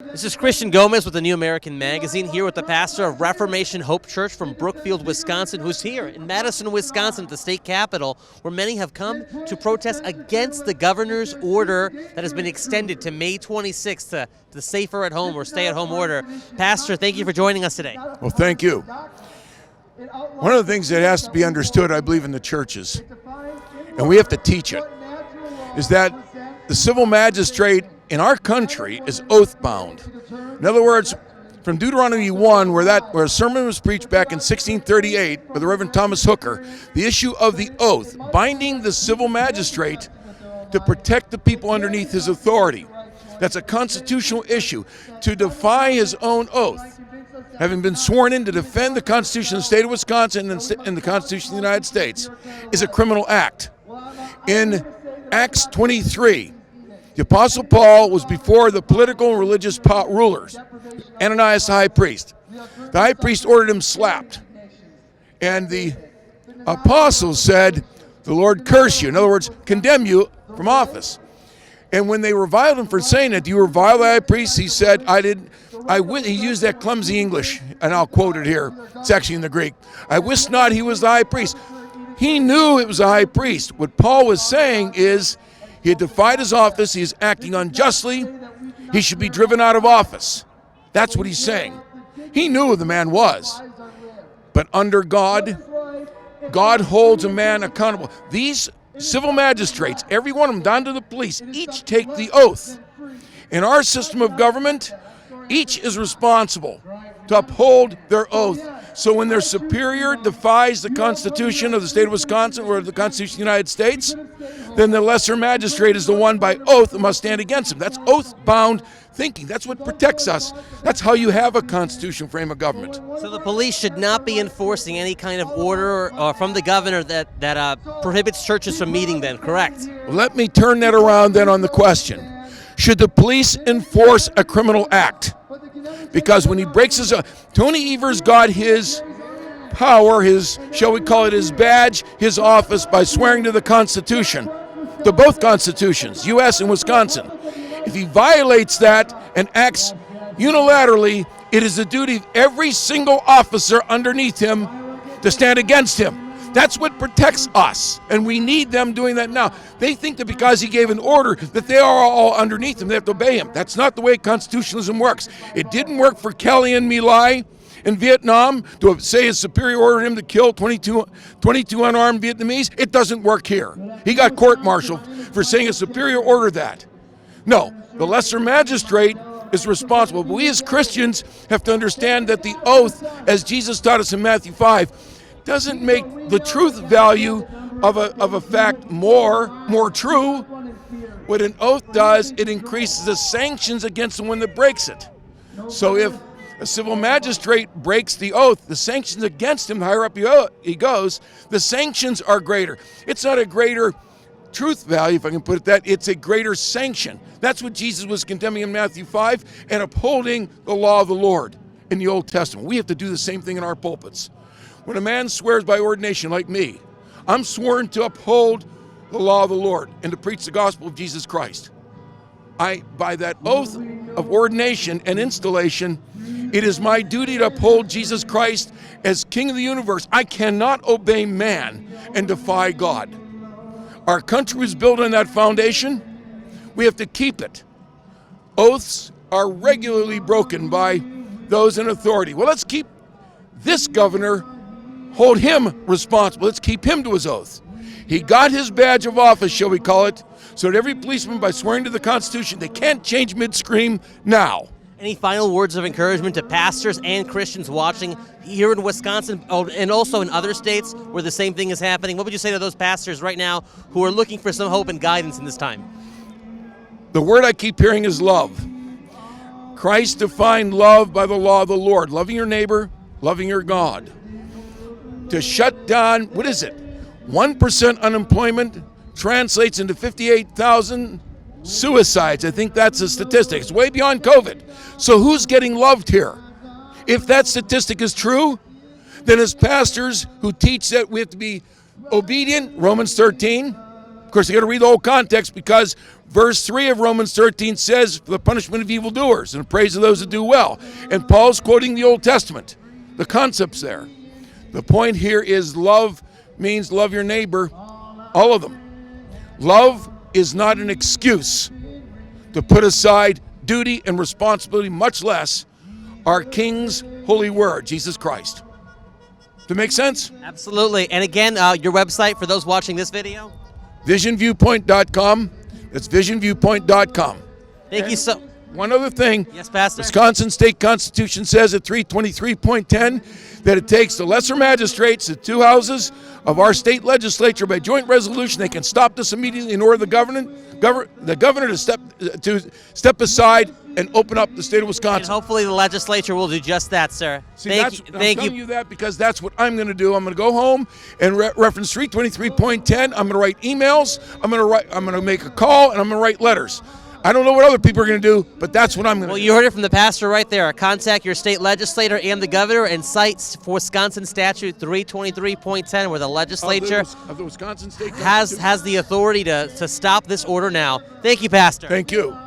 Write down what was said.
This is Christian Gomez with the New American Magazine, here with the pastor of Reformation Hope Church from Brookfield, Wisconsin, who's here in Madison, Wisconsin, at the state capitol, where many have come to protest against the governor's order that has been extended to May 26th, to the safer at home or stay-at-home order. Pastor, thank you for joining us today. Well, thank you. One of the things that has to be understood, I believe, in the churches, and we have to teach it, is that the civil magistrate in our country is oath-bound. In other words, from Deuteronomy 1, where a sermon was preached back in 1638 by the Reverend Thomas Hooker, the issue of the oath, binding the civil magistrate to protect the people underneath his authority. That's a constitutional issue. To defy his own oath, having been sworn in to defend the Constitution of the state of Wisconsin and the Constitution of the United States, is a criminal act. In Acts 23, the Apostle Paul was before the political and religious rulers, Ananias the high priest. The high priest ordered him slapped. And the apostles said, "The Lord curse you." In other words, condemn you from office. And when they reviled him for saying that, "Do you revile the high priest?" He said, he used that clumsy English, and I'll quote it here. It's actually in the Greek. "I wist not he was the high priest." He knew it was the high priest. What Paul was saying is, he had defied his office. He is acting unjustly. He should be driven out of office. That's what he's saying. He knew who the man was. But under God, God holds a man accountable. These civil magistrates, every one of them, down to the police, each take the oath. In our system of government, each is responsible to uphold their oath. So when their superior defies the Constitution of the state of Wisconsin or the Constitution of the United States, then the lesser magistrate is the one by oath that must stand against him. That's oath-bound thinking. That's what protects us. That's how you have a constitutional frame of government. So the police should not be enforcing any kind of order from the governor that prohibits churches from meeting then, correct? Let me turn that around then on the question. Should the police enforce a criminal act? Because when he breaks his Tony Evers got his power, shall we call it his badge, his office, by swearing to the Constitution, to both constitutions, U.S. and Wisconsin. If he violates that and acts unilaterally, it is the duty of every single officer underneath him to stand against him. That's what protects us, and we need them doing that now. They think that because he gave an order that they are all underneath him, they have to obey him. That's not the way constitutionalism works. It didn't work for Kelly and My Lai in Vietnam to say his superior ordered him to kill 22 unarmed Vietnamese. It doesn't work here. He got court-martialed for saying a superior ordered that. No, the lesser magistrate is responsible. But we as Christians have to understand that the oath, as Jesus taught us in Matthew 5, doesn't make the truth value of a fact more true. What an oath does, it increases the sanctions against the one that breaks it. So if a civil magistrate breaks the oath, the sanctions against him, the higher up he goes, the sanctions are greater. It's not a greater truth value, if I can put it that, it's a greater sanction. That's what Jesus was condemning in Matthew 5 and upholding the law of the Lord in the Old Testament. We have to do the same thing in our pulpits. When a man swears by ordination like me, I'm sworn to uphold the law of the Lord and to preach the gospel of Jesus Christ. By that oath of ordination and installation, it is my duty to uphold Jesus Christ as King of the universe. I cannot obey man and defy God. Our country was built on that foundation. We have to keep it. Oaths are regularly broken by those in authority. Well, let's keep this governor, hold him responsible. Let's keep him to his oath. He got his badge of office, shall we call it, so that every policeman, by swearing to the Constitution, they can't change mid-scream now. Any final words of encouragement to pastors and Christians watching here in Wisconsin and also in other states where the same thing is happening? What would you say to those pastors right now who are looking for some hope and guidance in this time? The word I keep hearing is love. Christ defined love by the law of the Lord, loving your neighbor, loving your God. To shut down, 1% unemployment translates into 58,000 suicides. I think that's the statistic. It's way beyond COVID. So who's getting loved here? If that statistic is true, then as pastors who teach that we have to be obedient, Romans 13, Of course, you got to read the whole context, because verse 3 of Romans 13 says, "For the punishment of evildoers and the praise of those that do well." And Paul's quoting the Old Testament. The concept's there. The point here is love means love your neighbor, all of them. Love is not an excuse to put aside duty and responsibility, much less our King's holy word, Jesus Christ. Does that make sense? Absolutely. And again, your website for those watching this video? VisionViewpoint.com. That's VisionViewpoint.com. Thank you so. One other thing. Yes, Pastor. Wisconsin State Constitution says at 323.10 that it takes the lesser magistrates, the two houses of our state legislature, by joint resolution, they can stop this immediately in order the governor to step aside and open up the state of And Wisconsin. hopefully the legislature will do just that, sir. See, I'm telling you that because that's what I'm going to do. I'm going to go home and reference 323.10. I'm going to write emails. I'm going to make a call, and I'm going to write letters. I don't know what other people are going to do, but that's what I'm going to do. Well, you heard it from the pastor right there. Contact your state legislator and the governor, and cite Wisconsin Statute 323.10, where the legislature of the Wisconsin State has the authority to stop this order now. Thank you, Pastor. Thank you.